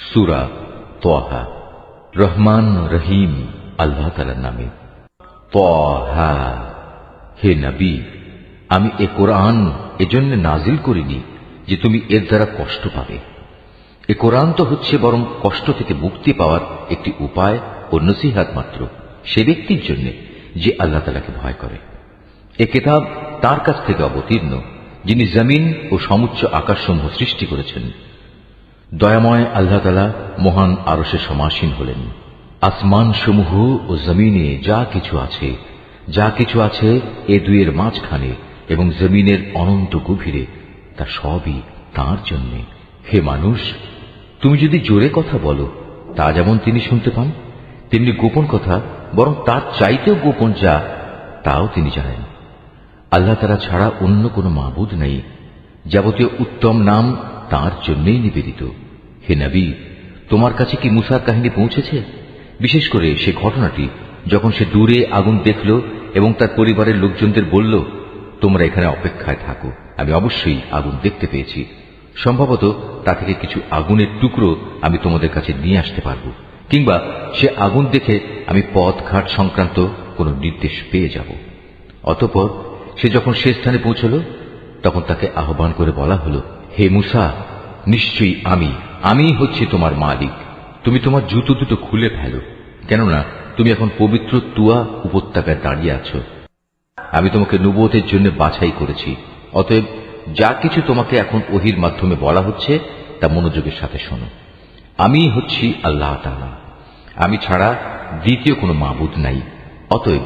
সূরা তাহা। রহমান রহিম আল্লাহ তাআলার নামে। তাহা, হে নবী, আমি এ কোরআন এজন্য নাজিল করিনি যে তুমি এর দ্বারা কষ্ট পাবে। এ কোরআন তো হচ্ছে বরং কষ্ট থেকে মুক্তি পাওয়ার একটি উপায় ও নসিহত মাত্র সে ব্যক্তির জন্য যে আল্লাহ তাআলাকে ভয় করে। এ কিতাব তার কাছ থেকে অবতীর্ণ যিনি জমিন ও সমুচ্চ আকাশসমূহ সৃষ্টি করেছেন। দয়াময় আল্লাহ তাআলা মহান আরশে সমাসীন হলেন। আসমান সমূহ ও জমিনে যা কিছু আছে এ দুইয়ের মাঝখানে এবং জমিনের অনন্ত গভীরে, তা সবই তাঁর জন্য। হে মানুষ, তুমি যদি জোরে কথা বলো তা যেমন তিনি শুনতে পান, তেমনি গোপন কথা বরং তার চাইতেও গোপন যা, তাও তিনি জানেন। আল্লাহ তাআলা ছাড়া অন্য কোনো মাবুদ নেই। যাবতীয় উত্তম নাম তাঁর জন্যই নিবেদিত। হে নবী, তোমার কাছে কি মুসার কাহিনী পৌঁছেছে? বিশেষ করে সে ঘটনাটি যখন সে দূরে আগুন দেখল এবং তার পরিবারের লোকজনদের বলল, তোমরা এখানে অপেক্ষায় থাকো, আমি অবশ্যই আগুন দেখতে পেয়েছি। সম্ভবত তা থেকে কিছু আগুনের টুকরো আমি তোমাদের কাছে নিয়ে আসতে পারব, কিংবা সে আগুন দেখে আমি পথঘাট সংক্রান্ত কোনো নির্দেশ পেয়ে যাব। অতঃপর সে যখন সে স্থানে পৌঁছল তখন তাকে আহ্বান করে বলা হল, হে মুসা, নিশ্চয়ই আমি হচ্ছি তোমার মালিক। তুমি তোমার জুতো দুটো খুলে ফেলো, কেননা তুমি এখন পবিত্র তুয়া উপত্যকায় দাঁড়িয়ে আছো। আমি তোমাকে নবুয়তের জন্য বাছাই করেছি। অতএব যা কিছু তোমাকে এখন ওহীর মাধ্যমে বলা হচ্ছে তা মনোযোগের সাথে শোনো। আমি হচ্ছি আল্লাহ তাআলা, আমি ছাড়া দ্বিতীয় কোনো মাবুদ নাই। অতএব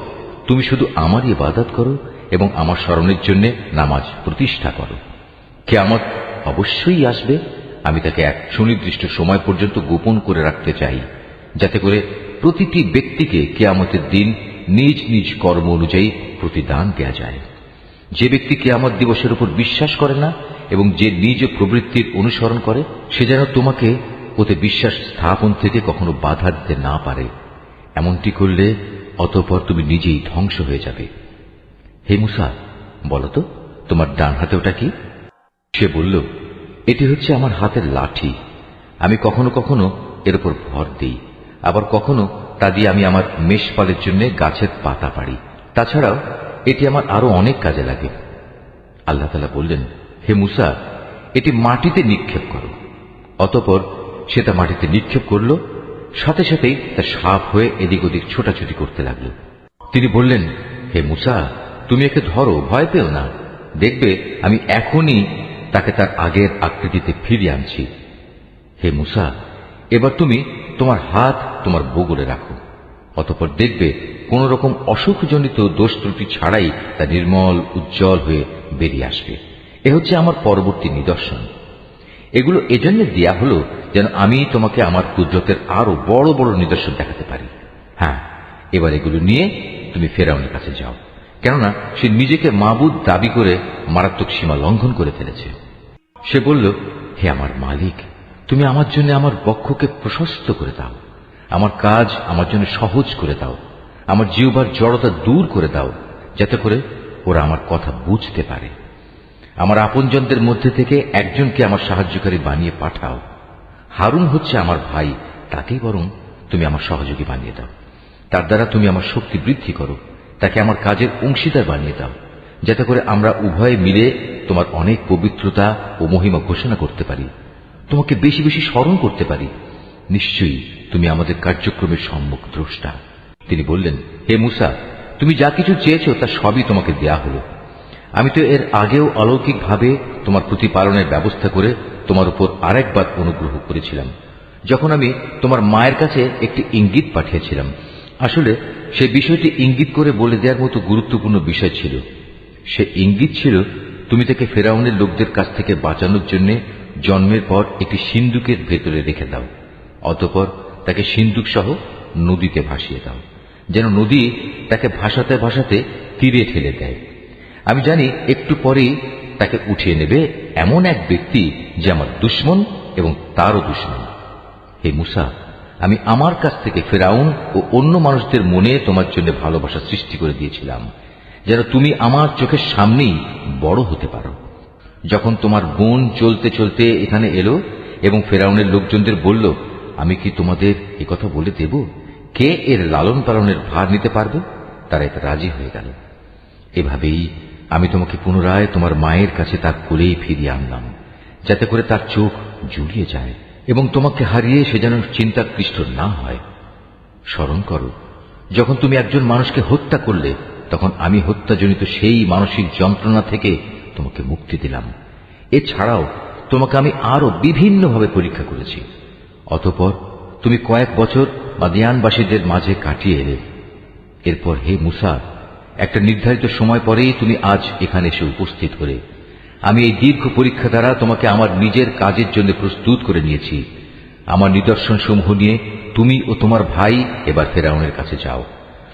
তুমি শুধু আমারই ইবাদত করো এবং আমার স্মরণের জন্য নামাজ প্রতিষ্ঠা করো। কিয়ামত অবশ্যই আসবে, আমি তাকে এক সুনির্দিষ্ট সময় পর্যন্ত গোপন করে রাখতে চাই, যাতে করে প্রতিটি ব্যক্তিকে কিয়ামতের দিন নিজ নিজ কর্ম অনুযায়ী প্রতিদান দেয়া যায়। যে ব্যক্তি কিয়ামত দিবসের উপর বিশ্বাস করে না এবং যে নিজ প্রবৃত্তির অনুসরণ করে, সে যেন তোমাকে ওতে বিশ্বাস স্থাপন থেকে কখনো বাধা দিতে না পারে। এমনটি করলে অতঃপর তুমি নিজেই ধ্বংস হয়ে যাবে। হে মুসা, বলতো তোমার ডান হাতে ওটা কি? সে বলল, এটি হচ্ছে আমার হাতের লাঠি। আমি কখনো কখনো এর উপর ভর দিই, আবার কখনো তা দিয়ে আমি আমার মেষপালের জন্য গাছের পাতা পাড়ি। তাছাড়াও এটি আমার আরো অনেক কাজে লাগে। আল্লাহ তাআলা বললেন, হে মুসা, এটি মাটিতে নিক্ষেপ করো। অতঃপর সে তা মাটিতে নিক্ষেপ করল, সাথে সাথেই তা সাপ হয়ে এদিক ওদিক ছোটাছুটি করতে লাগল। তিনি বললেন, হে মুসা, তুমি একে ধরো, ভয় পেও না। দেখবে আমি এখনই তাকে তার আগের আকৃতিতে ফিরিয়ে আনছি। হে মুসা, এবার তুমি তোমার হাত তোমার বগলে রাখো। অতঃপর দেখবে কোন রকম অসুখজনিত দোষ ত্রুটি ছাড়াই তা নির্মল উজ্জ্বল হয়ে বেরিয়ে আসবে। এ হচ্ছে আমার পরবর্তী নিদর্শন। এগুলো এজন্য দেয়া হলো যেন আমি তোমাকে আমার কুদরতের আরো বড় বড় নিদর্শন দেখাতে পারি। হ্যাঁ, এবার এগুলো নিয়ে তুমি ফেরাউনের কাছে যাও, কেননা সে নিজেকে মাবুদ দাবি করে মারাত্মক সীমা লঙ্ঘন করে ফেলেছে। সে বলল, হে আমার মালিক, তুমি আমার জন্য আমার বক্ষকে প্রশস্ত করে দাও, আমার কাজ আমার জন্য সহজ করে দাও, আমার জিহ্বার জড়তা দূর করে দাও, যাতে করে ওরা আমার কথা বুঝতে পারে। আমার আপনজনদের মধ্যে থেকে একজনকে আমার সাহায্যকারী বানিয়ে পাঠাও। হারুন হচ্ছে আমার ভাই, তাকেই বরং তুমি আমার সহযোগী বানিয়ে দাও। তার দ্বারা তুমি আমার শক্তি বৃদ্ধি করো, তাকে আমার কাজের অংশীদার বানিয়ে দাও, যাতে করে আমরা উভয়ে মিলে তোমার অনেক পবিত্রতা ও মহিমা ঘোষণা করতে পারি, তোমাকে বেশি বেশি স্মরণ করতে পারি। নিশ্চয়ই তুমি আমাদের কার্যক্রমের সম্মুখ দ্রষ্টা। তিনি বললেন, হে মুসা, তুমি যা কিছু চেয়েছো তা সবই তোমাকে দেয়া হলো। আমি তো এর আগেও অলৌকিকভাবে তোমার প্রতিপালনের ব্যবস্থা করে তোমার উপর আরেকবার অনুগ্রহ করেছিলাম, যখন আমি তোমার মায়ের কাছে একটি ইঙ্গিত পাঠিয়েছিলাম। আসলে সে বিষয়টি ইঙ্গিত করে বলে দেওয়ার মতো গুরুত্বপূর্ণ বিষয় ছিল। সে ইঙ্গিত ছিল, তুমি তাকে ফেরাউনের লোকদের কাছ থেকে বাঁচানোর জন্য জন্মের পর একটি সিন্দুকের ভেতরে রেখে দাও। অতঃপর তাকে সিন্দুক সহ নদীতে ভাসিয়ে দাও, যেন নদী তাকে ভাসাতে ভাসাতে তীরে ঠেলে দেয়। আমি জানি একটু পরেই তাকে উঠিয়ে নেবে এমন এক ব্যক্তি যে আমার দুশমন এবং তারও দুশমন। হে মুসা, আমি আমার কাছ থেকে ফেরাউন ও অন্য মানুষদের মনে তোমার জন্য ভালোবাসা সৃষ্টি করে দিয়েছিলাম, যেন তুমি আমার চোখের সামনেই বড় হতে পারো। যখন তোমার বোন চলতে চলতে এখানে এলো এবং ফেরাউনের লোকজনদের বলল, আমি কি তোমাদের একথা বলে দেব কে এর লালন পালনের ভার নিতে পারবে? তারা এতে রাজি হয়ে গেল। এভাবেই আমি তোমাকে পুনরায় তোমার মায়ের কাছে তার কোলেই ফিরিয়ে আনলাম, যাতে করে তার চোখ জুড়িয়ে যায় এবং তোমাকে হারিয়ে সে যেন চিন্তাক্লিষ্ট না হয়। স্মরণ করো, যখন তুমি একজন মানুষকে হত্যা করলে, তখন আমি হত্যাজনিত সেই মানসিক যন্ত্রণা থেকে তোমাকে মুক্তি দিলাম। এছাড়াও তোমাকে আমি আরো বিভিন্নভাবে পরীক্ষা করেছি। অতঃপর তুমি কয়েক বছর মাদিয়ানবাসীদের মাঝে কাটিয়ে এলে। এরপর হে মুসা, একটা নির্ধারিত সময় পরেই তুমি আজ এখানে এসে উপস্থিত হলে। আমি এই দীর্ঘ পরীক্ষা দ্বারা তোমাকে আমার নিজের কাজের জন্য প্রস্তুত করে নিয়েছি। আমার নিদর্শন সমূহ নিয়ে তুমি ও তোমার ভাই এবার ফেরাউনের কাছে যাও,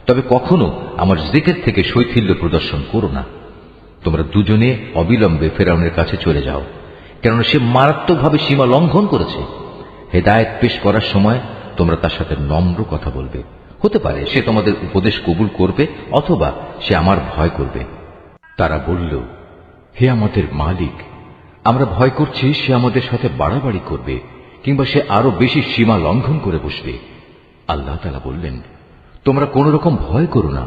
তবে কখনো আমার জিকির থেকে শৈথিল্য প্রদর্শন করো না। তোমরা দুজনে অবিলম্বে ফেরাউনের কাছে চলে যাও, কেননা সে মারাত্মকভাবে সীমা লঙ্ঘন করেছে। হেদায়েত পেশ করার সময় তোমরা তার সাথে নম্র কথা বলবে। হতে পারে সে তোমাদের উপদেশ কবুল করবে, অথবা সে আমার ভয় করবে। তারা বলল, হে আমাদের মালিক, আমরা ভয় করছি সে আমাদের সাথে বাড়াবাড়ি করবে, কিংবা সে আরো বেশি সীমা লঙ্ঘন করে বসবে। আল্লাহ তাআলা বললেন, তোমরা কোন রকম ভয় করো না,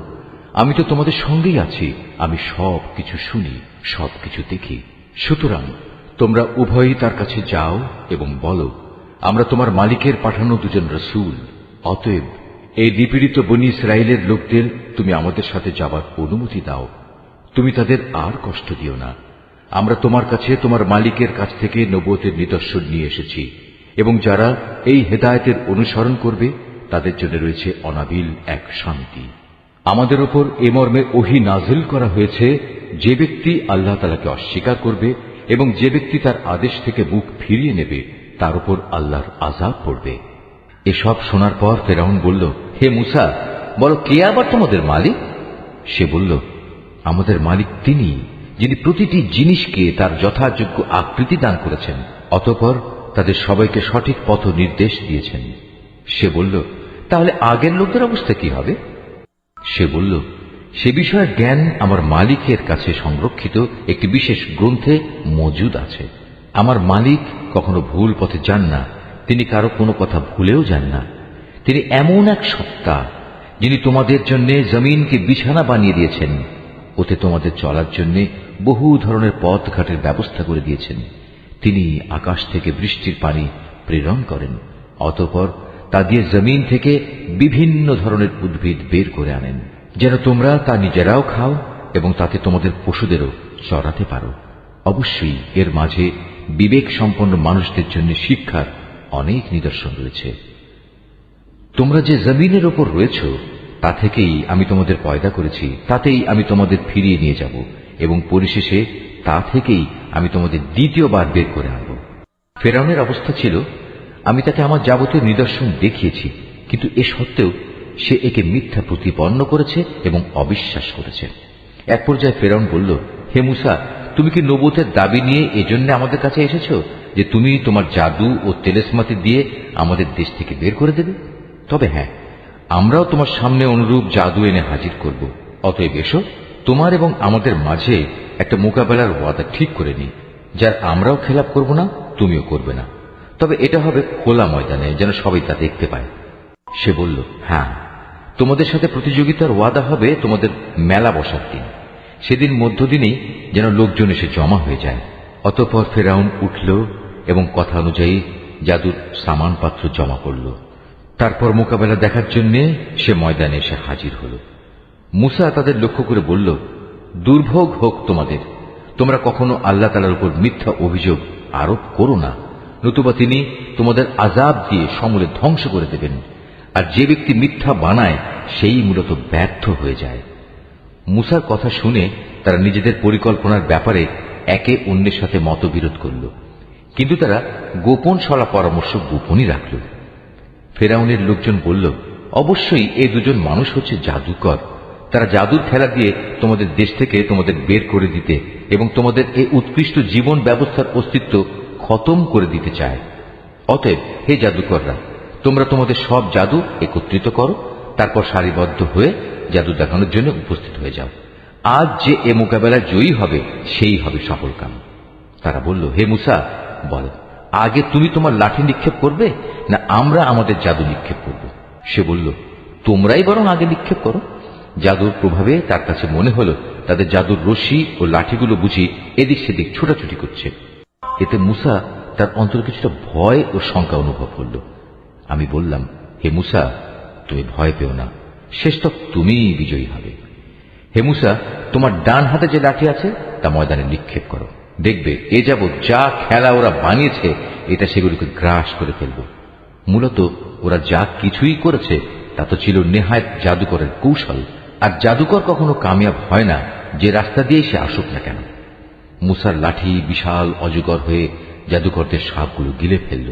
আমি তো তোমাদের সঙ্গেই আছি। আমি সব কিছু শুনি, সব কিছু দেখি। সুতরাং তোমরা উভয়ই তার কাছে যাও এবং বলো, আমরা তোমার মালিকের পাঠানো দুজন রসূল। অতএব এই নিপীড়িত বনী ইসরায়েলের লোকদের তুমি আমাদের সাথে যাবার অনুমতি দাও। তুমি তাদের আর কষ্ট দিও না। আমরা তোমার কাছে তোমার মালিকের কাছ থেকে নবুয়তের নিদর্শন নিয়ে এসেছি, এবং যারা এই হেদায়েতের অনুসরণ করবে তাদের জন্য রয়েছে অনাবিল এক শান্তি। আমাদের উপর এ মর্মে ওহী নাজিল করা হয়েছে, যে ব্যক্তি আল্লাহ তাআলাকে অস্বীকার করবে এবং যে ব্যক্তি তার আদেশ থেকে মুখ ফিরিয়ে নেবে, তার উপর আল্লাহর আযাব পড়বে। এসব শোনার পর ফেরাউন বলল, হে মুসা, বলো কে আবার তোমাদের মালিক? সে বলল, আমাদের মালিক তিনি, যিনি প্রতিটি জিনিসকে তার যথাযোগ্য আকৃতি দান করেছেন, অতঃপর তাদের সবাইকে সঠিক পথ নির্দেশ দিয়েছেন। সে বলল, তাহলে আগের লোকদের অবস্থা কি হবে? সে বলল, সে বিষয়ে জ্ঞান আমার মালিকের কাছে সংরক্ষিত একটি বিশেষ গ্রন্থে মজুদ আছে। আমার মালিক কখনো ভুল পথে যান না, তিনি কারো কোনো কথা ভুলেও যান না। তিনি এমন এক সত্তা, যিনি তোমাদের জন্য জমিনকে বিছানা বানিয়ে দিয়েছেন, ওতে তোমাদের চলার জন্য বহু ধরনের পথঘাটের ব্যবস্থা করে দিয়েছেন। তিনি আকাশ থেকে বৃষ্টির পানি প্রেরণ করেন, অতঃপর তা দিয়ে জমিন থেকে বিভিন্ন ধরনের উদ্ভিদ বের করে আনেন, যেন তোমরা তা নিজেরাও খাও এবং তাতে তোমাদের পশুদেরও চড়াতে পারো। অবশ্যই এর মাঝে বিবেক সম্পন্ন মানুষদের জন্য শিক্ষার অনেক নিদর্শন রয়েছে। তোমরা যে জমিনের ওপর রয়েছ তা থেকেই আমি তোমাদের পয়দা করেছি, তাতেই আমি তোমাদের ফিরিয়ে নিয়ে যাব এবং পরিশেষে তা থেকেই আমি তোমাদের দ্বিতীয়বার বের করে আনব। ফেরাউনের অবস্থা ছিল, আমি তাকে আমার যাবতীয় নিদর্শন দেখিয়েছি, কিন্তু এ সত্ত্বেও সে একে মিথ্যা প্রতিপন্ন করেছে এবং অবিশ্বাস করেছে। এক পর্যায়ে ফেরাউন বলল, হে মুসা, তুমি কি নবুয়তের দাবি নিয়ে এজন্য আমাদের কাছে এসেছো যে তুমি তোমার জাদু ও তেলেসমাতি দিয়ে আমাদের দেশ থেকে বের করে দেবে? তবে হ্যাঁ, আমরাও তোমার সামনে অনুরূপ জাদু এনে হাজির করব। অতএব এসো, তোমার এবং আমাদের মাঝে একটা মোকাবেলার ওয়াদা ঠিক করে নিই, যার আমরাও খেলাপ করব না, তুমিও করবে না। তবে এটা হবে খোলা ময়দানে, যেন সবাই তা দেখতে পায়। সে বলল, হ্যাঁ, তোমাদের সাথে প্রতিযোগিতার ওয়াদা হবে তোমাদের মেলা বসার দিন। সেদিন মধ্যদিনেই যেন লোকজন এসে জমা হয়ে যায়। অতঃপর ফেরাউন উঠল এবং কথা অনুযায়ী জাদুর সামানপাত্র জমা করল। তারপর মোকাবেলা দেখার জন্য সে ময়দানে এসে হাজির হল। মুসা তাদের লক্ষ্য করে বলল, দুর্ভোগ হোক তোমাদের, তোমরা কখনো আল্লাহ তাআলার উপর মিথ্যা অভিযোগ আরোপ করো না, নতুবা তিনি তোমাদের আযাব দিয়ে সমূলে ধ্বংস করে দেবেন। আর যে ব্যক্তি মিথ্যা বানায় সেই মূলত ব্যর্থ হয়ে যায়। মুসার কথা শুনে তারা নিজেদের পরিকল্পনার ব্যাপারে একে অন্যের সাথে মতবিরোধ করল, কিন্তু তারা গোপন সলা পরামর্শ গোপনই রাখল। ফেরাউনের লোকজন বলল, অবশ্যই এই দুজন মানুষ হচ্ছে জাদুকর। তারা জাদুর খেলা দিয়ে তোমাদের দেশ থেকে তোমাদের বের করে দিতে এবং তোমাদের এই উৎকৃষ্ট জীবন ব্যবস্থার অস্তিত্ব খতম করে দিতে চায়। অতএব হে জাদুকররা, তোমরা তোমাদের সব জাদু একত্রিত করো, তারপর সারিবদ্ধ হয়ে জাদু দেখানোর জন্য উপস্থিত হয়ে যাও। আজ যে এ মোকাবেলায় জয়ী হবে সেই হবে সফলকাম। তারা বলল, হে মুসা, বলো আগে তুমি তোমার লাঠি নিক্ষেপ করবে না আমরা আমাদের জাদু নিক্ষেপ করব? সে বলল, তোমরাই বরং আগে নিক্ষেপ করো। জাদুর প্রভাবে তার কাছে মনে হলো তাদের জাদুর রশি ও লাঠিগুলো বুঝি এদিক সেদিক ছোটাছুটি করছে। এতে মূসা তার অন্তরে কিছুটা ভয় ও শঙ্কা অনুভব করল। আমি বললাম, হে মূসা, তুমি ভয় পেও না, শেষতক তুমিই বিজয়ী হবে। হে মূসা, তোমার ডান হাতে যে লাঠি আছে তা ময়দানে নিক্ষেপ করো। দেখবে এ যাবৎ যা খেলা ওরা বানিয়েছে এটা সেগুলিকে গ্রাস করে ফেলব। মূলত ওরা যা কিছুই করেছে তা তো ছিল নেহায়েত জাদুকরের কৌশল, আর জাদুকর কখনো কামিয়াব হয় না যে রাস্তা দিয়ে সে আসুক না কেন। মূসার লাঠি বিশাল অজগর হয়ে জাদুকরদের সাপগুলো গিলে ফেলল।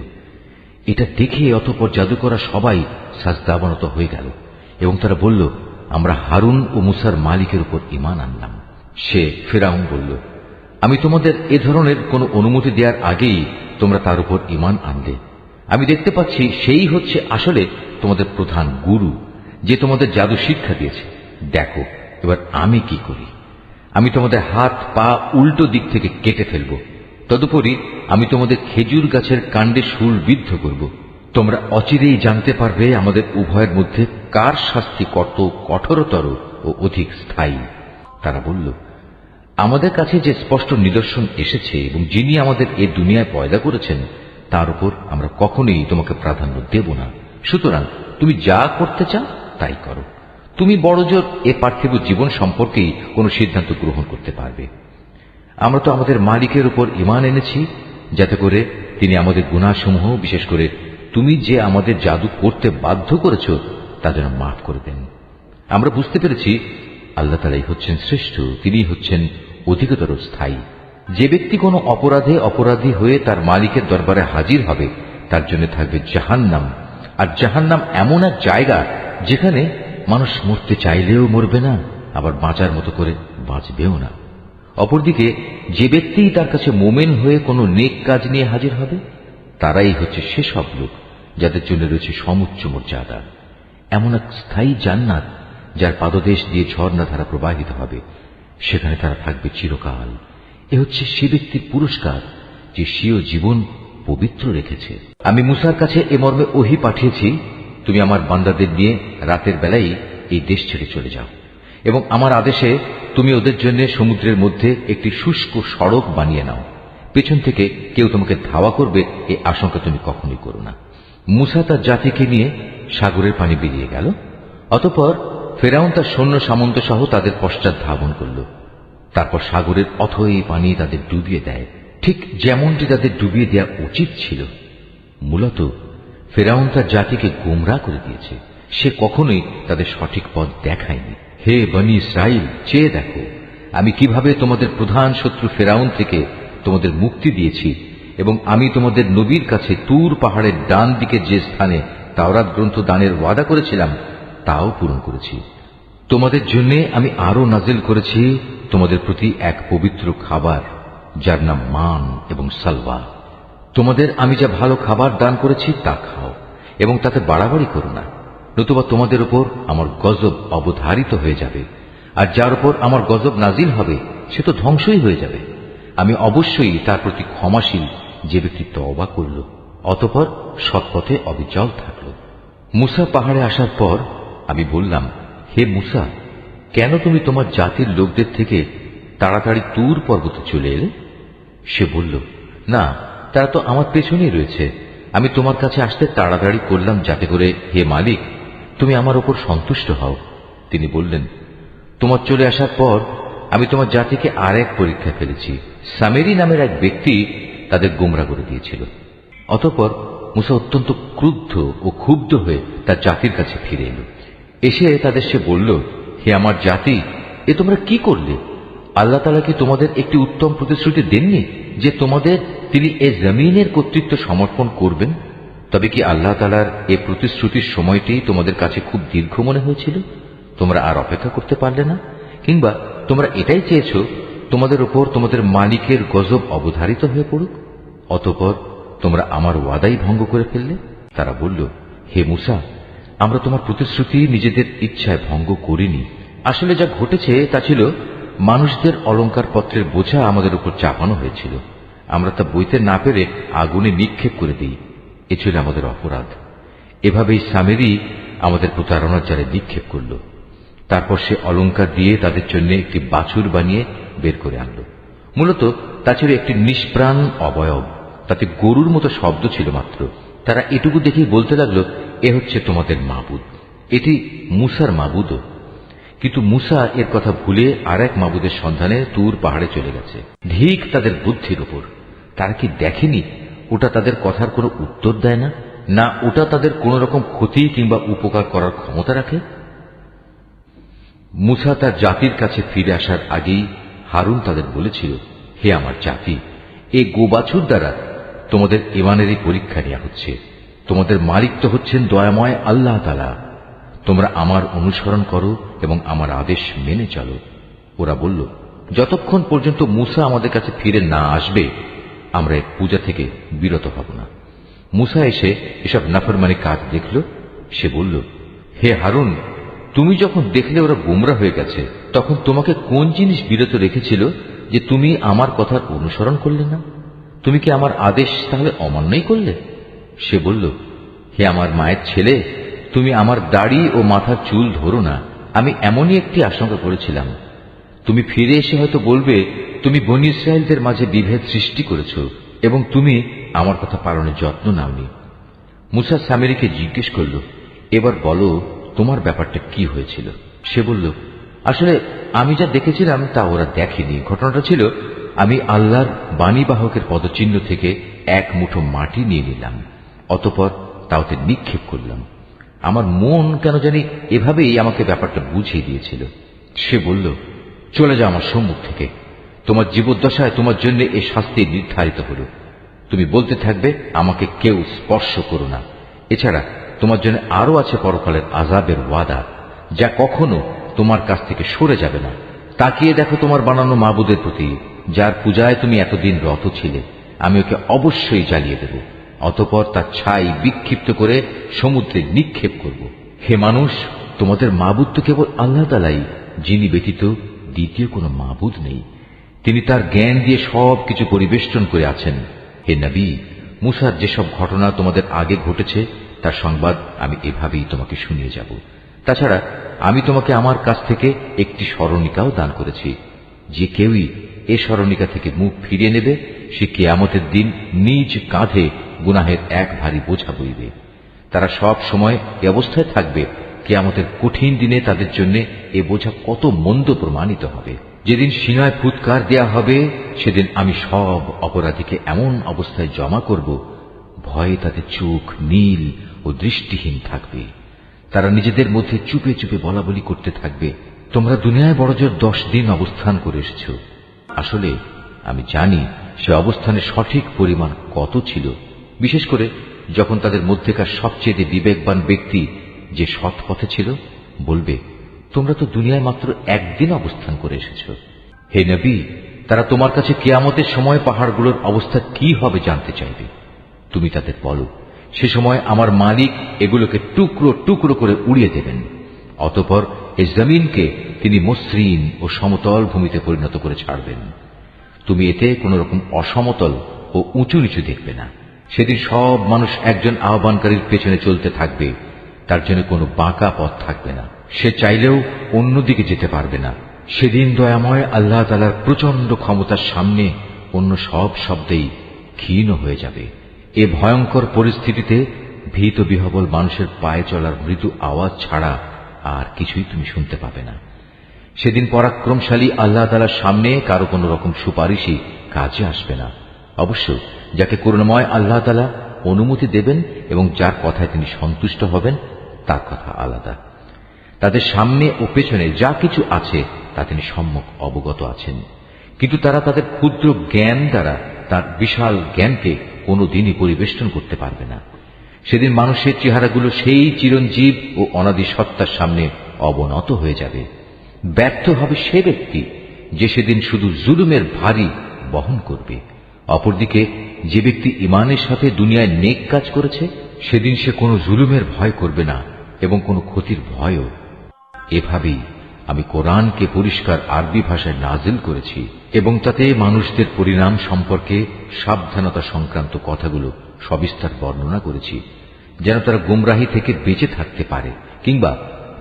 এটা দেখে অতঃপর জাদুকররা সবাই সাজদাবনত হয়ে গেল এবং তারা বলল, আমরা হারুন ও মূসার মালিকের উপর ঈমান আনলাম। সে ফিরআউন বলল, আমি তোমাদের এ ধরনের কোন অনুমতি দেওয়ার আগেই তোমরা তার উপর ঈমান আনলে। আমি দেখতে পাচ্ছি সেই হচ্ছে আসলে তোমাদের প্রধান গুরু, যে তোমাদের জাদু শিক্ষা দিয়েছে। দেখো এবার আমি কি করি। আমি তোমাদের হাত পা উল্টো দিক থেকে কেটে ফেলব। তদুপরি আমি তোমাদের খেজুর গাছের কাণ্ডে শুল বিদ্ধ করব। তোমরা অচিরেই জানতে পারবে আমাদের উভয়ের মধ্যে কার শাস্তি কত কঠোরতর ও অধিক স্থায়ী। তারা বলল, আমাদের কাছে যে স্পষ্ট নিদর্শন এসেছে এবং যিনি আমাদের এ দুনিয়ায় পয়দা করেছেন তার উপর আমরা কখনোই তোমাকে প্রাধান্য দেব না। সুতরাং তুমি যা করতে চাও তাই করো। তুমি বড়জোর এ পার্থিব জীবন সম্পর্কেই কোনো সিদ্ধান্ত গ্রহণ করতে পারবে। আমরা তো আমাদের মালিকের উপর ঈমান এনেছি যাতে করে তিনি আমাদের গুনাহসমূহ, বিশেষ করে তুমি যে আমাদের জাদু করতে বাধ্য করেছ তা যেন মাফ করে দেন। আমরা বুঝতে পেরেছি আল্লাহ তাআলাই হচ্ছেন শ্রেষ্ঠ, তিনি হচ্ছেন অধিকতর স্থায়ী। যে ব্যক্তি কোনো অপরাধে অপরাধী হয়ে তার মালিকের দরবারে হাজির হবে তার জন্য থাকবে জাহান্নাম, আর জাহান্নাম এমন এক জায়গা যেখানে মানুষ মরতে চাইলেও মরবে না, আবার বাঁচার মতো করে বাঁচবেও না। অপরদিকে যে ব্যক্তি তার কাছে মোমেন হয়ে কোনো নেক কাজ নিয়ে হাজির হবে তারাই হচ্ছে সেসব লোক যাদের জন্য রয়েছে সমুচ্চ মর্যাদা, এমন এক স্থায়ী জান্নাত যার পাদদেশ দিয়ে ঝর্ণাধারা প্রবাহিত হবে, সেখানে তারা থাকবে চিরকাল। এ হচ্ছে সে ব্যক্তির পুরস্কার যে স্বীয় জীবন পবিত্র রেখেছে। আমি মূসার কাছে এ মর্মে ওহী পাঠিয়েছি, তুমি আমার বান্দাদের নিয়ে রাতের বেলায় এই দেশ ছেড়ে চলে যাও এবং আমার আদেশে তুমি ওদের জন্য সমুদ্রের মধ্যে একটি শুষ্ক সড়ক বানিয়ে নাও। পেছন থেকে কেউ তোমাকে ধাওয়া করবে এই আশঙ্কা তুমি কখনোই করো না। মূসা তার জাতিকে নিয়ে সাগরের পানি বেরিয়ে গেল। অতঃপর ফেরাউন তার সৈন্য সামন্ত সহ তাদের পশ্চাৎ ধাবন করল। তারপর সাগরের অথই পানি তাদের ডুবিয়ে দেয়, ঠিক যেমনটি তাদের ডুবিয়ে দেওয়া উচিত ছিল। মূলত ফেরাউন তার জাতিকে গোমরাহ করে দিয়েছে, সে কখনোই তাদের সঠিক পথ দেখায়নি। হে বনী ইসরাইল, চেয়ে দেখো আমি কিভাবে তোমাদের প্রধান শত্রু ফেরাউন থেকে তোমাদের মুক্তি দিয়েছি এবং আমি তোমাদের নবীর কাছে তুর পাহাড়ের ডান দিকে যে স্থানে তাওরাত গ্রন্থ দানের ওয়াদা করেছিলাম তাও পূরণ করেছি। তোমাদের জন্য আমি আরো নাজিল করেছি তোমাদের প্রতি এক পবিত্র খাবার যার নাম মান এবং সালওয়া। তোমাদের আমি যা ভালো খাবার দান করেছি তা খাও এবং তাতে বাড়াবাড়ি করো না, নতুবা তোমাদের উপর আমার গজব অবধারিত হয়ে যাবে, আর যার উপর আমার গজব নাজিল হবে সে তো ধ্বংসই হয়ে যাবে। আমি অবশ্যই তার প্রতি ক্ষমাশীল যে ব্যক্তি তওবা করল অতঃপর সৎপথে অবিচল থাকল। মূসা পাহাড়ে আসার পর আমি বললাম, হে মূসা, কেন তুমি তোমার জাতির লোকদের থেকে তাড়াতাড়ি তুর পর্বতে চলে এলে? সে বলল, না, তারা তো আমার পেছনেই রয়েছে। আমি তোমার কাছে আসতে তাড়াতাড়ি করলাম যাতে করে হে মালিক তুমি আমার উপর সন্তুষ্ট হও। তিনি বললেন, তোমার চলে আসার পর আমি তোমার জাতিকে আর এক পরীক্ষা ফেলেছি। সামেরি নামের এক ব্যক্তি তাদের গোমরাহ করে দিয়েছিল। অতঃপর মূসা অত্যন্ত ক্রুদ্ধ ও ক্ষুব্ধ হয়ে তার জাতির কাছে ফিরে এলো। এসে তাদের সে বলল, হে আমার জাতি, এ তোমরা কি করলে? আল্লাহ তাআলা কি তোমাদের একটি উত্তম প্রতিশ্রুতি দেননি যে তোমাদের তিনি এ জমিনের কর্তৃত্ব সমর্পণ করবেন? তবে কি আল্লাহ তাআলার এ প্রতিশ্রুতির সময়টি তোমাদের কাছে খুব দীর্ঘ মনে হয়েছিল? তোমরা আর অপেক্ষা করতে পারলে না? কিংবা তোমরা এটাই চেয়েছ তোমাদের উপর তোমাদের মালিকের গজব অবধারিত হয়ে পড়ুক, অতঃপর তোমরা আমার ওয়াদাই ভঙ্গ করে ফেললে? তারা বলল, হে মূসা, আমরা তোমার প্রতিশ্রুতি নিজেদের ইচ্ছায় ভঙ্গ করিনি। আসলে যা ঘটেছে তা ছিল মানুষদের অলংকার পত্রের বোঝা আমাদের উপর চাপানো হয়েছিল। আমরা তা বইতে না পেরে আগুনে নিক্ষেপ করে দিই। এ ছিল আমাদের অপরাধ। এভাবেই সামেরি আমাদের প্রতারণার জালে নিক্ষেপ করল। তারপর সে অলংকার দিয়ে তাদের জন্য একটি বাছুর বানিয়ে বের করে আনল। মূলত তা ছিল একটি নিষ্প্রাণ অবয়ব, তাতে গরুর মতো শব্দ ছিল মাত্র। তারা এটুকু দেখেই বলতে লাগলো, এ হচ্ছে তোমাদের মাবুদ, এটি মুসার মাবুদও। কিন্তু মুসা এর কথা ভুলে আর এক মাবুদের সন্ধানে তুর পাহাড়ে চলে গেছে। ধিক তাদের বুদ্ধির উপর! তারা কি দেখেনি ওটা তাদের কথার কোনো উত্তর দেয় না, না ওটা তাদের কোন রকম ক্ষতি কিংবা উপকার করার ক্ষমতা রাখে? মুসা তার জাতির কাছে ফিরে আসার আগেই হারুন তাদের বলেছিল, হে আমার জাতি, এই গোবাছুর দ্বারা তোমাদের ঈমানেরই পরীক্ষা নেওয়া হচ্ছে। তোমাদের মালিক তো হচ্ছেন দয়াময় আল্লাহ তাআলা। তোমরা আমার অনুসরণ করো এবং আমার আদেশ মেনে চলো। ওরা বলল, যতক্ষণ পর্যন্ত মুসা আমাদের কাছে ফিরে না আসবে আমরা এর পূজা থেকে বিরত হব না। মুসা এসে এসব নাফরমানি কাজ দেখল। সে বলল, হে হারুন, তুমি যখন দেখলে ওরা গোমরা হয়ে গেছে, তখন তোমাকে কোন জিনিস বিরত রেখেছিল যে তুমি আমার কথার অনুসরণ করলে না? তুমি কি আমার আদেশ তাহলে অমান্যই করলে? সে বলল, হে আমার মায়ের ছেলে, তুমি আমার দাড়ি ও মাথার চুল ধরো না। আমি এমনই একটি আশঙ্কা করেছিলাম। তুমি ফিরে এসে হয়তো বলবে, তুমি বনী ইসরায়েলদের মাঝে বিভেদ সৃষ্টি করেছ এবং তুমি আমার কথা পালনের যত্ন নাওনি। মুসা সামেরীকে জিজ্ঞেস করল, এবার বলো তোমার ব্যাপারটা কি হয়েছিল? সে বলল, আসলে আমি যা দেখেছিলাম তা ওরা দেখেনি। ঘটনাটা ছিল, আমি আল্লাহর বাণীবাহকের পদচিহ্ন থেকে এক মুঠো মাটি নিয়ে নিলাম, অতঃপর তা ওতে নিক্ষেপ করলাম। আমার মন কেন জানি এভাবেই আমাকে ব্যাপারটা বুঝিয়ে দিয়েছিল। সে বলল, চলে যাও আমার সম্মুখ থেকে। তোমার জীবদ্দশায় তোমার জন্য এই শাস্তি নির্ধারিত হল। তুমি বলতে থাকবে, আমাকে কেউ স্পর্শ করো না। এছাড়া তোমার জন্য আরো আছে পরকালের আযাবের ওয়াদা, যা কখনো তোমার কাছ থেকে সরে যাবে না। তাকিয়ে দেখো তোমার বানানো মাবুদের প্রতি, যার পূজায় তুমি এতদিন রত ছিলে। আমি ওকে অবশ্যই জ্বালিয়ে দেব, অতঃপর তার ছাই বিক্ষিপ্ত করে সমুদ্রে নিক্ষেপ করব। হে মানুষ, তোমাদের মাবুদ তো কেবল আল্লাহ তাআলাই, যিনি ব্যতীত দ্বিতীয় কোনো মাবুদ নেই। তিনি তার জ্ঞান দিয়ে সবকিছু পরিবেষ্টন করে আছেন। হে নবী, মুসার যেসব ঘটনা তোমাদের আগে ঘটেছে তার সংবাদ আমি এভাবেই তোমাকে শুনিয়ে যাব। তাছাড়া আমি তোমাকে আমার কাছ থেকে একটি স্মরণিকাও দান করেছি। যে কেউই এ স্মরণিকা থেকে মুখ ফিরিয়ে নেবে, সে কিয়ামতের দিন নিজ কাঁধে গুনাহের এক ভারী বোঝা বইবে। তারা সব সময় এ অবস্থায় থাকবে, কিয়ামতের কঠিন দিনে তাদের জন্য এ বোঝা কত মন্দ প্রমাণিত হবে। যেদিন সিনায় ফুৎকার দেয়া হবে, সেদিন আমি সব অপরাধীকে এমন অবস্থায় জমা করব, ভয়ে তাদের চোখ নীল ও দৃষ্টিহীন থাকবে। তারা নিজেদের মধ্যে চুপে চুপে বলাবলি করতে থাকবে, তোমরা দুনিয়ায় বড়জোর 10 দিন অবস্থান করে এসেছ। আসলে আমি জানি সে অবস্থানের সঠিক পরিমাণ কত ছিল, বিশেষ করে যখন তাদের মধ্যেকার সবচেয়ে বিবেকবান ব্যক্তি, যে সৎ পথে ছিল, বলবে, তোমরা তো দুনিয়ায় মাত্র একদিন অবস্থান করে এসেছ। হে নবী, তারা তোমার কাছে কিয়ামতের সময় পাহাড়গুলোর অবস্থা কি হবে জানতে চাইবে। তুমি তাদের বলো, সে সময় আমার মালিক এগুলোকে টুকরো টুকরো করে উড়িয়ে দেবেন, অতঃপর এই জমিনকে তিনি মসৃণ ও সমতল ভূমিতে পরিণত করে ছাড়বেন। তুমি এতে কোন রকম অসমতল ও উঁচু নিচু দেখবে না। সেদিন সব মানুষ একজন আহ্বানকারীর পেছনে চলতে থাকবে, তার জন্য কোনো বাঁকা পথ থাকবে না। সে চাইলেও অন্যদিকে যেতে পারবে না। সেদিন দয়াময় আল্লাহ তাআলার প্রচন্ড ক্ষমতার সামনে অন্য সব শব্দেই ক্ষীণ হয়ে যাবে। এ ভয়ঙ্কর পরিস্থিতিতে ভীত বিহবল মানুষের পায়ে চলার মৃদু আওয়াজ ছাড়া আর কিছুই তুমি শুনতে পাবে না। সেদিন পরাক্রমশালী আল্লাহ তাআলার সামনে কারো কোনো রকম সুপারিশই কাজে আসবে না। অবশ্য যাকে করুণাময় আল্লাহ তাআলা অনুমতি দেবেন এবং যার কথায় তিনি সন্তুষ্ট হবেন, তার কথা আলাদা। তাদের সামনে ও পেছনে যা কিছু আছে তা তিনি সম্যক অবগত আছেন, কিন্তু তারা তাদের ক্ষুদ্র জ্ঞান দ্বারা তার বিশাল জ্ঞানকে কোনোদিনই পরিবেষ্টন করতে পারবে না। সেদিন মানুষের চেহারাগুলো সেই চিরঞ্জীব ও অনাদি সত্তার সামনে অবনত হয়ে যাবে। ব্যর্থ হবে সে ব্যক্তি যে সেদিন শুধু জুলুমের ভারী বহন করবে। অপরদিকে যে ব্যক্তি ঈমানের সাথে দুনিয়ায় নেক কাজ করেছে, সেদিন সে কোনো জুলুমের ভয় করবে না এবং কোনো ক্ষতির ভয়ও। এভাবেই আমি কোরআনকে পরিষ্কার আরবি ভাষায় নাজিল করেছি। এবং তাতে মানুষদের পরিণাম সম্পর্কে সাবধানতা সংক্রান্ত কথাগুলো সবিস্তার বর্ণনা করেছি, যেন তারা গুমরাহি থেকে বেঁচে থাকতে পারে কিংবা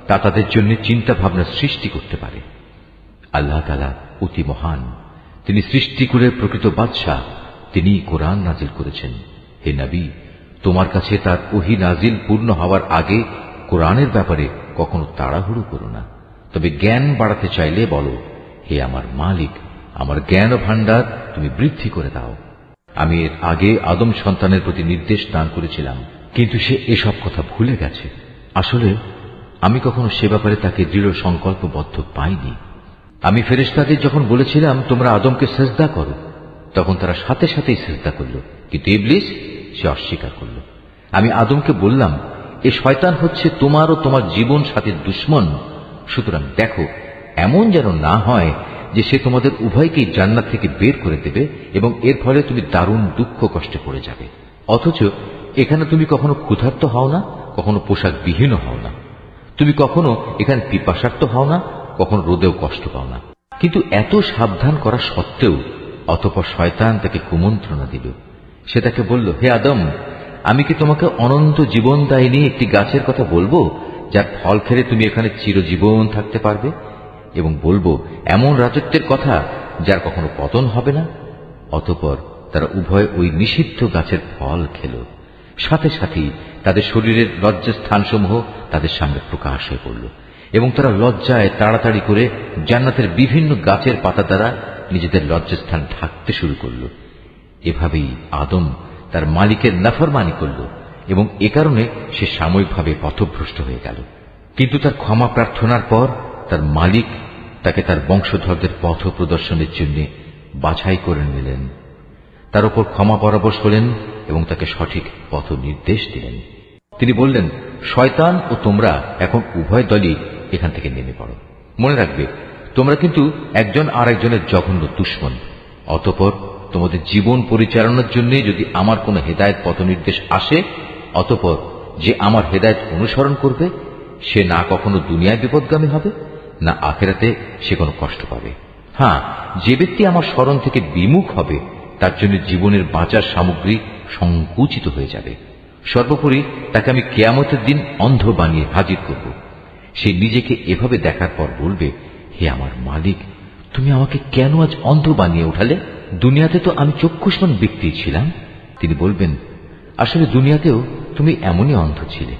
তা তাদের জন্য চিন্তা ভাবনা সৃষ্টি করতে পারে। আল্লাহ তাআলা অতি মহান, তিনি সৃষ্টিকুলের প্রকৃত বাদশাহ, তিনি কোরআন নাজিল করেছেন। হে নবী, তোমার কাছে তার ওহী নাজিল পূর্ণ হওয়ার আগে কোরআনের ব্যাপারে কখনো তাড়াহুড়ো করো না, তবে জ্ঞান বাড়াতে চাইলে বলো, হে আমার মালিক, আমার জ্ঞান ভাণ্ডার তুমি বৃদ্ধি করে দাও। আমি এর আগে আদম সন্তানের প্রতি নির্দেশ দান করেছিলাম, কিন্তু সে এসব কথা ভুলে গেছে। আসলে আমি কখনো সে ব্যাপারে তাকে দৃঢ় সংকল্পবদ্ধ পাইনি। আমি ফেরেশতাদের যখন বলেছিলাম তোমরা আদমকে সিজদা করো, তখন তারা সাথে সাথেই সিজদা করল, কিন্তু ইবলিস সে অস্বীকার করল। আমি আদমকে বললাম, এ শয়তান হচ্ছে তোমার ও তোমার জীবন সাথীর দুশমন, সুতরাং দেখো এমন যেন না হয় যে সে তোমাদের উভয়কেই জান্নাত থেকে বের করে দেবে এবং এর ফলে তুমি দারুণ দুঃখ কষ্টে পড়ে যাবে। অথচ এখানে তুমি কখনো ক্ষুধার্ত হও না, কখনো পোশাক বিহীন হও না, তুমি কখনো এখানে পিপাসার্ত হও না, কখনো রোদেও কষ্ট পাও না। কিন্তু এত সাবধান করা সত্ত্বেও অতঃপর শয়তান তাকে কুমন্ত্রণা দিল। সে তাকে বলল, হে আদম, আমি কি তোমাকে অনন্ত জীবনদায়িনী একটি গাছের কথা বলবো, যার ফল খেলে তুমি এখানে চিরজীবন থাকতে পারবে, এবং বলবো এমন রাজত্বের কথা যার কখনো পতন হবে না? অতঃপর তারা উভয় ওই নিষিদ্ধ গাছের ফল খেল। সাথে সাথেই তাদের শরীরের লজ্জাস্থানসমূহ তাদের সামনে প্রকাশ হয়ে পড়ল এবং তারা লজ্জায় তাড়াতাড়ি করে জান্নাতের বিভিন্ন গাছের পাতা দ্বারা নিজেদের লজ্জাস্থান ঢাকতে শুরু করল। এভাবেই আদম তার মালিকের নাফরমানি করল এবং এ কারণে সে সাময়িকভাবে পথভ্রষ্ট হয়ে গেল। কিন্তু তার ক্ষমা প্রার্থনার পর তার মালিক তাকে তার বংশধরদের পথ প্রদর্শনের জন্য বাছাই করে নিলেন, তার উপর ক্ষমা পরবশ হলেন এবং তাকে সঠিক পথ নির্দেশ দিলেন। তিনি বললেন, শয়তান ও তোমরা এখন উভয় দলই এখান থেকে নেমে পড়ো। মনে রাখবে, তোমরা কিন্তু একজন আর একজনের জঘন্য দুশমন। অতঃপর তোমাদের জীবন পরিচালনার জন্য যদি আমার কোনো হেদায়েত পথ নির্দেশ আসে, অতঃপর যে আমার হেদায়েত অনুসরণ করবে সে না কখনো দুনিয়ায় বিপদগামী হবে, না আখিরাতে সে কোনো কষ্ট পাবে। হ্যাঁ, যে ব্যক্তি আমার স্মরণ থেকে বিমুখ হবে তার জন্য জীবনের বাঁচার সামগ্রী সংকুচিত হয়ে যাবে। সর্বোপরি তাকে আমি কিয়ামতের দিন অন্ধ বানিয়ে হাজির করব। সে নিজেকে এভাবে দেখার পর বলবে, হে আমার মালিক, তুমি আমাকে কেন আজ অন্ধ বানিয়ে উঠালে? দুনিয়াতে তো আমি চক্ষুষ্মান ব্যক্তি ছিলাম। তিনি বলবেন, আসলে দুনিয়াতেও তুমি এমনই অন্ধ ছিলে।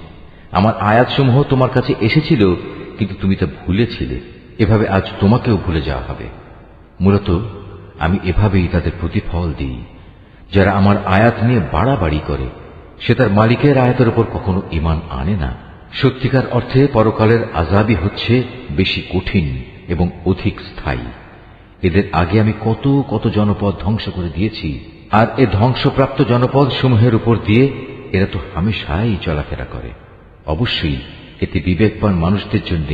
আমার আয়াতসমূহ তোমার কাছে এসেছিল, কিন্তু তুমি তা ভুলেছিলে। এভাবে আজ তোমাকেও ভুলে যাওয়া হবে। মূলত আমি এভাবেই তাদের প্রতিফল দিই। যারা আমার আয়াত নিয়ে বাড়াবাড়ি করে সে তার মালিকের আয়াতের উপর কখনো ঈমান আনে না। সত্যিকার অর্থে পরকালের আযাবই হচ্ছে বেশি কঠিন এবং অধিক স্থায়ী। এদের আগে আমি কত কত জনপদ ধ্বংস করে দিয়েছি, আর এ ধ্বংসপ্রাপ্ত জনপদ সমূহের উপর দিয়ে এরা তো হামেশাই চলাফেরা করে। অবশ্যই এতে বিবেকবান মানুষদের জন্য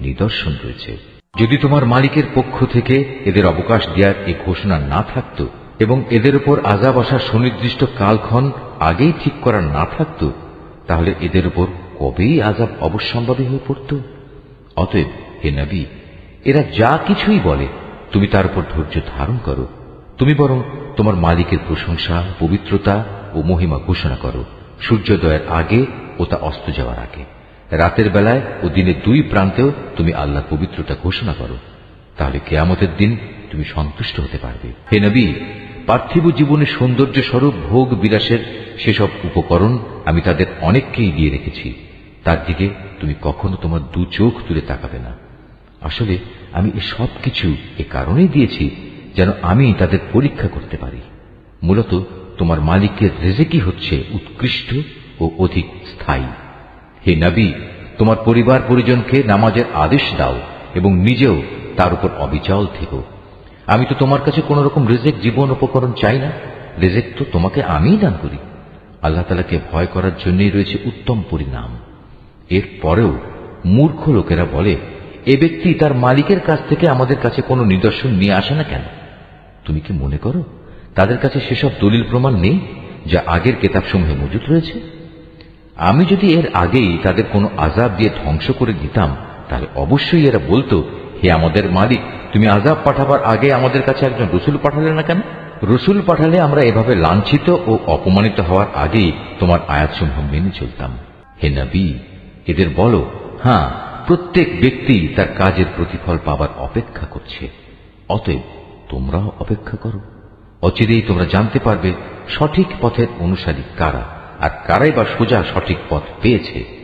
নিদর্শন রয়েছে। যদি তোমার মালিকের পক্ষ থেকে এদের অবকাশ দেওয়ার এই ঘোষণা না থাকত এবং এদের উপর আযাব আসার সুনির্দিষ্ট কালক্ষণ আগেই ঠিক করা না থাকত, তাহলে এদের উপর কবেই আযাব অবশ্যম্ভাবী হয়ে পড়ত। অতএব হে নবী, এরা যা কিছুই বলে তুমি তার উপর ধৈর্য ধারণ করো। তুমি বরং তোমার মালিকের প্রশংসা, পবিত্রতা ও মহিমা ঘোষণা করো সূর্যোদয়ের আগে ও তা অস্ত যাওয়ার আগে। রাতের বেলায় ও দিনের দুই প্রান্তেও তুমি আল্লাহর পবিত্রতা ঘোষণা করো। তাহলে কিয়ামতের দিন তুমি সন্তুষ্ট হতে পারবে। হে নবী, পার্থিব জীবনের সৌন্দর্য স্বরূপ ভোগ বিলাসের সেসব উপকরণ আমি তাদের অনেককেই দিয়ে রেখেছি। তার দিকে তুমি কখনো তোমার দু চোখ তুলে তাকাবে না। আসলে আমি এ সব কিছু এ কারণেই দিয়েছি যেন আমি তাদের পরীক্ষা করতে পারি। মূলত তোমার মালিকের রিজিকই হচ্ছে উৎকৃষ্ট ও অধিক স্থায়ী। হে নবী, তোমার পরিবার পরিজনকে নামাজের আদেশ দাও এবং নিজেও তার উপর অবিচল থেকো। আমি তো তোমার কাছে কোন রকম রিজিক জীবন উপকরণ চাই না। রিজিক তো তোমাকে আমিই দান করি। আল্লাহ তাআলাকে ভয় করার জন্যই রয়েছে উত্তম পরিণাম। এর পরেও মূর্খ লোকেরা বলে, এ ব্যক্তি তার মালিকের কাছ থেকে আমাদের কাছে কোনো নিদর্শন নিয়ে আসে না কেন? তুমি কি মনে করো তাদের কাছে সেসব দলিল প্রমাণ নেই যা আগের কিতাবসমূহে মজুদ রয়েছে? আমি যদি এর আগেই তাদের কোনো আযাব দিয়ে ধ্বংস করে দিতাম, তাহলে অবশ্যই এরা বলতো, হে আমাদের মালিক, তুমি আযাব পাঠাবার আগে আমাদের কাছে একজন রসুল পাঠালে না কেন? রসুল পাঠালে আমরা এভাবে লাঞ্ছিত ও অপমানিত হওয়ার আগেই তোমার আয়াতসমূহ মেনে চলতাম। হে নবী, এদের বলো, হ্যাঁ, প্রত্যেক ব্যক্তি তার কাজের প্রতিফল পাবার অপেক্ষা করছে, অতএব তোমরাও অপেক্ষা করো। অচিরেই তোমরা জানতে পারবে সঠিক পথের অনুসারী কারা, আর কারাই বা সোজা সঠিক পথ পেয়েছে।